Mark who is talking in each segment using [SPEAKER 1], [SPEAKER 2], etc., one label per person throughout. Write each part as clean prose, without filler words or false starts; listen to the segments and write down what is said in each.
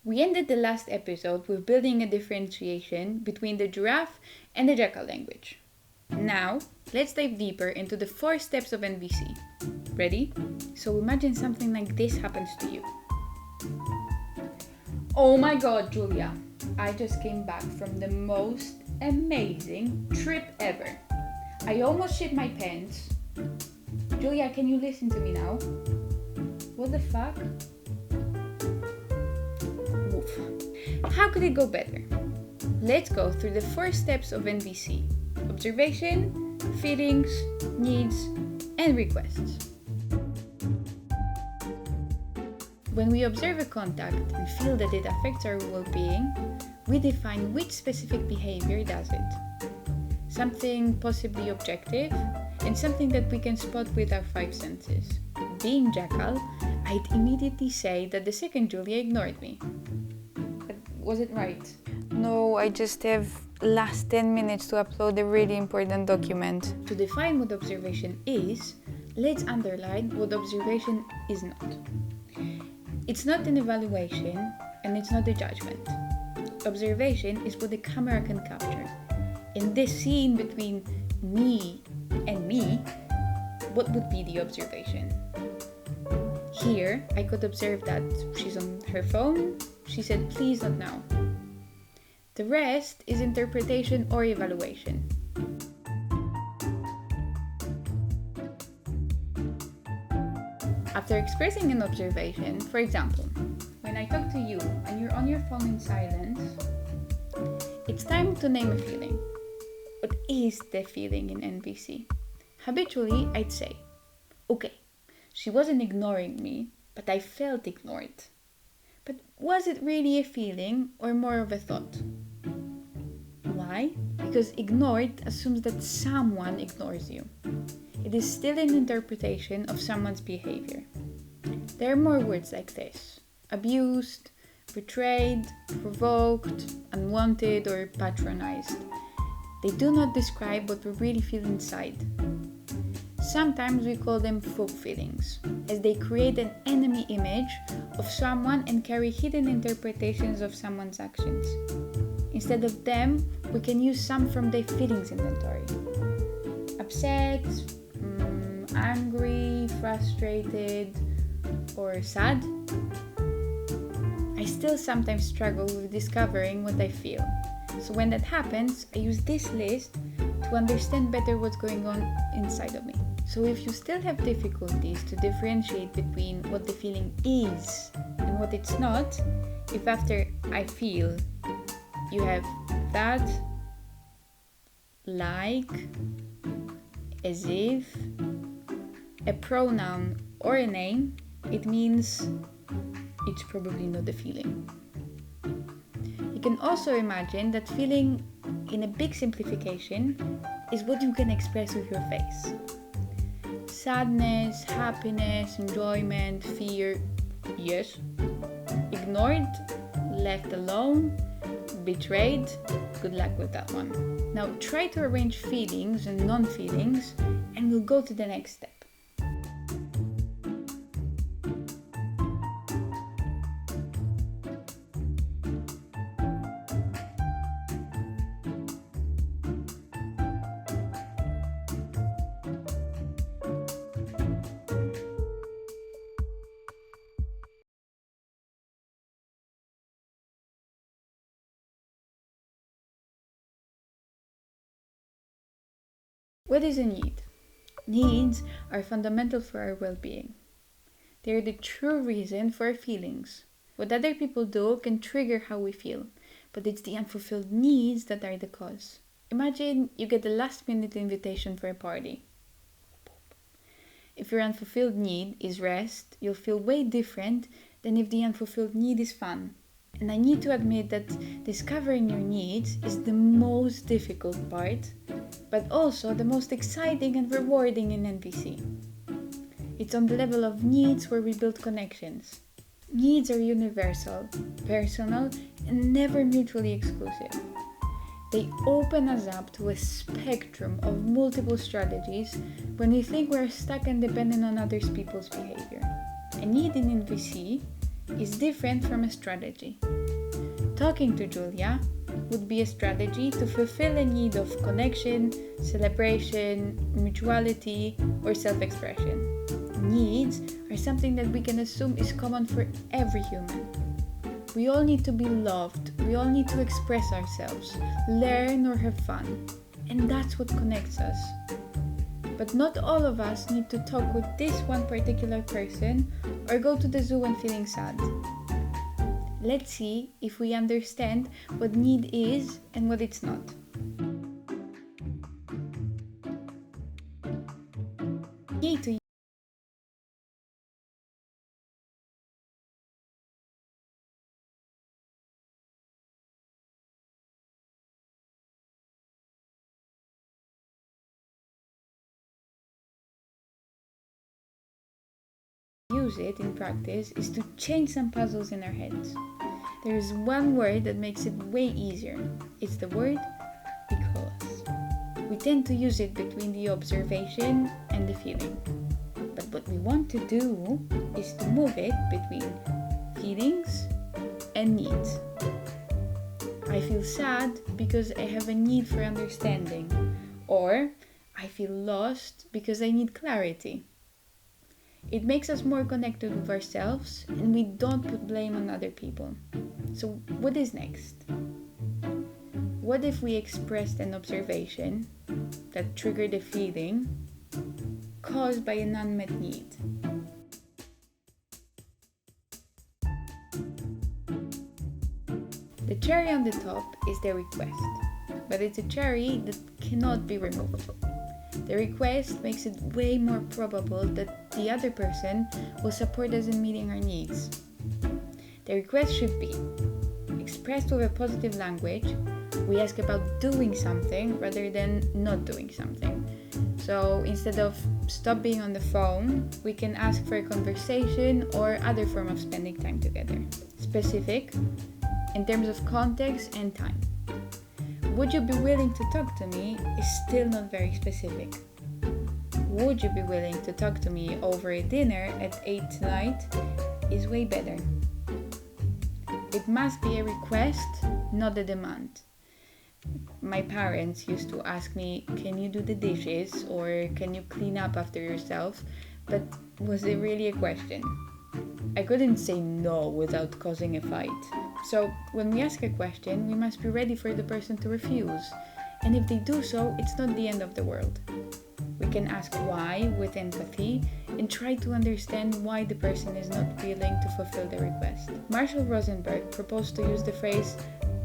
[SPEAKER 1] We ended the last episode with building a differentiation between the giraffe and the jackal language. Now, let's dive deeper into the 4 steps of NVC. Ready? So imagine something like this happens to you. Oh my god, Julia! I just came back from the most amazing trip ever. I almost shit my pants. Julia, can you listen to me now? What the fuck? Woof. How could it go better? Let's go through the 4 steps of NVC. Observation, feelings, needs, and requests. When we observe a contact and feel that it affects our well-being, we define which specific behavior does it. Something possibly objective, and something that we can spot with our 5 senses. Being jackal, I'd immediately say that the second Julia ignored me. But was it right? No, I just have last 10 minutes to upload a really important document. To define what observation is, let's underline what observation is not. It's not an evaluation, and it's not a judgment. Observation is what the camera can capture. In this scene between me and me, what would be the observation? Here, I could observe that she's on her phone. She said, please not now. The rest is interpretation or evaluation. After expressing an observation, for example, when I talk to you and you're on your phone in silence, it's time to name a feeling. What is the feeling in NVC? Habitually, I'd say, okay, she wasn't ignoring me, but I felt ignored. But was it really a feeling or more of a thought? Why? Because ignored assumes that someone ignores you. It is still an interpretation of someone's behavior. There are more words like this: abused, betrayed, provoked, unwanted, or patronized. They do not describe what we really feel inside. Sometimes we call them folk feelings, as they create an enemy image of someone and carry hidden interpretations of someone's actions. Instead of them, we can use some from the feelings inventory. Upset, angry, frustrated, or sad. I still sometimes struggle with discovering what I feel. So when that happens, I use this list to understand better what's going on inside of me. So if you still have difficulties to differentiate between what the feeling is and what it's not, if after I feel you have that, like, as if, a pronoun or a name, it means it's probably not a feeling. You can also imagine that feeling, in a big simplification, is what you can express with your face. Sadness, happiness, enjoyment, fear, yes. Ignored, left alone, betrayed, good luck with that one. Now try to arrange feelings and non-feelings, and we'll go to the next step. What is a need? Needs are fundamental for our well-being. They are the true reason for our feelings. What other people do can trigger how we feel, but it's the unfulfilled needs that are the cause. Imagine you get a last-minute invitation for a party. If your unfulfilled need is rest, you'll feel way different than if the unfulfilled need is fun. And I need to admit that discovering your needs is the most difficult part, but also the most exciting and rewarding in NVC. It's on the level of needs where we build connections. Needs are universal, personal, and never mutually exclusive. They open us up to a spectrum of multiple strategies when we think we're stuck and dependent on other people's behavior. A need in NVC is different from a strategy. Talking to Julia would be a strategy to fulfill a need of connection, celebration, mutuality, or self-expression. Needs are something that we can assume is common for every human. We all need to be loved, we all need to express ourselves, learn or have fun, and that's what connects us. But not all of us need to talk with this one particular person or go to the zoo when feeling sad. Let's see if we understand what need is and what it's not. Key to use it in practice is to change some puzzles in our heads. There is one word that makes it way easier. It's the word because. We tend to use it between the observation and the feeling. But what we want to do is to move it between feelings and needs. I feel sad because I have a need for understanding, or I feel lost because I need clarity. It makes us more connected with ourselves and we don't put blame on other people. So what is next? What if we expressed an observation that triggered a feeling caused by an unmet need? The cherry on the top is the request, but it's a cherry that cannot be removed. The request makes it way more probable that the other person will support us in meeting our needs. The request should be expressed with a positive language. We ask about doing something rather than not doing something. So instead of stop being on the phone, we can ask for a conversation or other form of spending time together. Specific in terms of context and time. Would you be willing to talk to me is still not very specific. Would you be willing to talk to me over a dinner at 8 tonight is way better. It must be a request, not a demand. My parents used to ask me, can you do the dishes or can you clean up after yourself? But was it really a question? I couldn't say no without causing a fight. So when we ask a question, we must be ready for the person to refuse. And if they do so, it's not the end of the world. We can ask why with empathy and try to understand why the person is not willing to fulfill the request. Marshall Rosenberg proposed to use the phrase,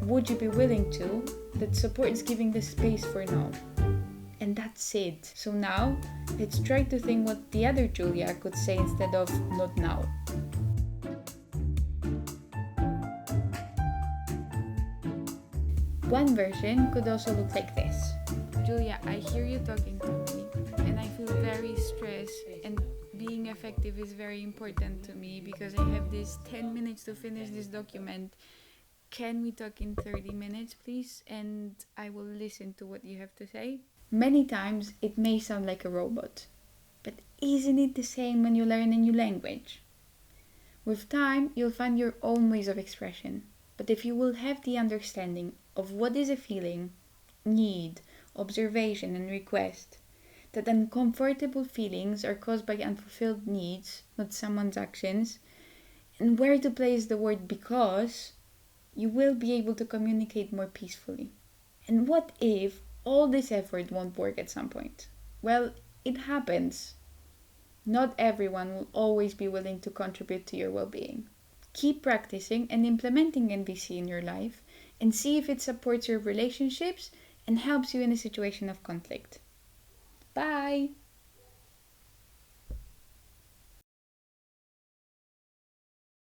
[SPEAKER 1] would you be willing to, that supports giving the space for no. And that's it. So now, let's try to think what the other Julia could say instead of not now. One version could also look like this. Julia, I hear you talking to me and I feel very stressed, and being effective is very important to me because I have this 10 minutes to finish this document. Can we talk in 30 minutes, please? And I will listen to what you have to say. Many times it may sound like a robot, but isn't it the same when you learn a new language? With time, you'll find your own ways of expression. But if you will have the understanding of what is a feeling, need, observation, and request, that uncomfortable feelings are caused by unfulfilled needs, not someone's actions, and where to place the word because, you will be able to communicate more peacefully. And what if all this effort won't work at some point? Well, it happens. Not everyone will always be willing to contribute to your well-being. Keep practicing and implementing NVC in your life and see if it supports your relationships and helps you in a situation of conflict. Bye!